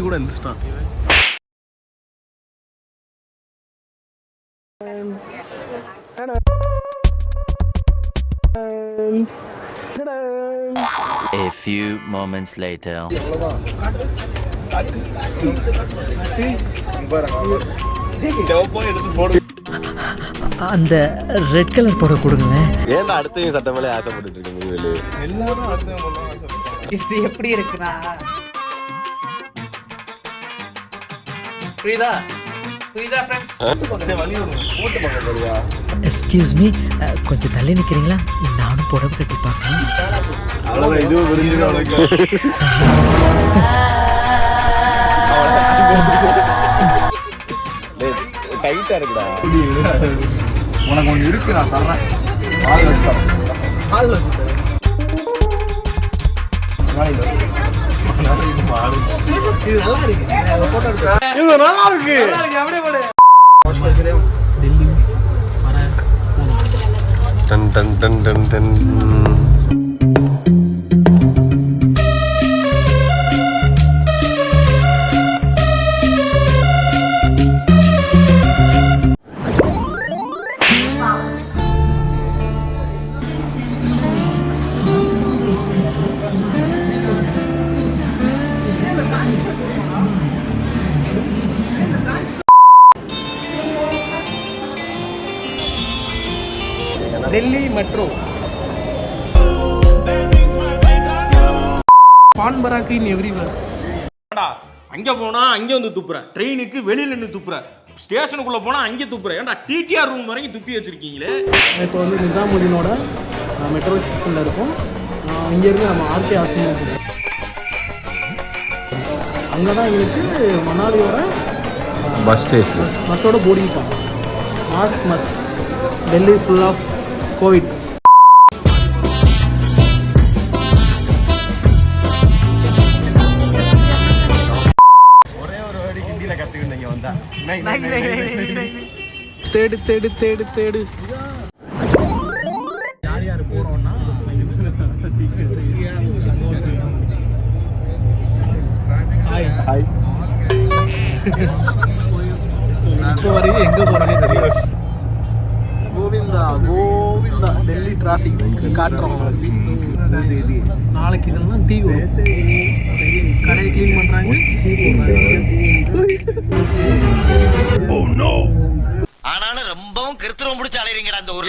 கூட எந்திரிச்சிட்டான். A few moments later. அந்த red colour போட கொடுங்களேன். ஏன்டா அடுத்தையும் சட்டமேலே ஆசைப்பட்டு இருக்க முடியல? எல்லாரும் அடுத்த இது எப்படி இருக்குன்னா புரியுதா புரியுதா ஃப்ரெண்ட்ஸ்? எக்ஸ்கியூஸ் மீ, கொஞ்சம் தள்ளி நிற்கிறீங்களா? நானும் புடவை கட்டி பார்க்கணும். டைட்டா இருக்குடா. உனக்கு ஒன்று இருக்கு, நான் தர்றேன். ஆள் வச்சுட்டேன். இது நல்லா இருக்கு. போட்டோ எடுக்க இது நல்லா இருக்கு. அப்படியே போடு. டெல்லி வர டன் டன் டன் டன் டன். Delhi metro Pan Parag in everywhere. அங்கே போனால் அங்கே வந்து துப்புற, ட்ரெயினுக்கு வெளியில் நின்று துப்புற, ஸ்டேஷனுக்குள்ளே போனால் அங்கே துப்புற. ஏன்டா டிடிஆர் ரூம் வரைக்கும் துப்பி வச்சிருக்கீங்களே? இப்போ வந்து நிசாமுதீனோட மெட்ரோ ஸ்டேஷனில் இருக்கும். இங்கேருந்து நம்ம ஆர்கே ஆசிரியர் அங்கே தான் எங்களுக்கு மணாலியோட பஸ் ஸ்டேஷன் பஸ்ஸோட boarding point. Mask must. Delhi full of covid. ஒரே ஒரு வேர்டு ஹிந்தியில கத்துக்கிட்டீங்க வந்தா. தேடு தேடு தேடு தேடு. யார் யார் போகிறோன்னா ஹாய் ஹாய். இப்போ வரையும் எங்கே போகிறோன்னே தெரியும். கோவிந்தா கோவிந்தா. டெல்லி டிராஃபிக் காட்டுறோம். நாளைக்கு இதில் தான் டீ வரும். கடையை க்ளீன் பண்ணுறாங்க, டீ போடுறாங்க. ஆனாலும் ரொம்பவும் கருத்துரம் முடிச்சு அலைறீங்கடா அந்த ஒரு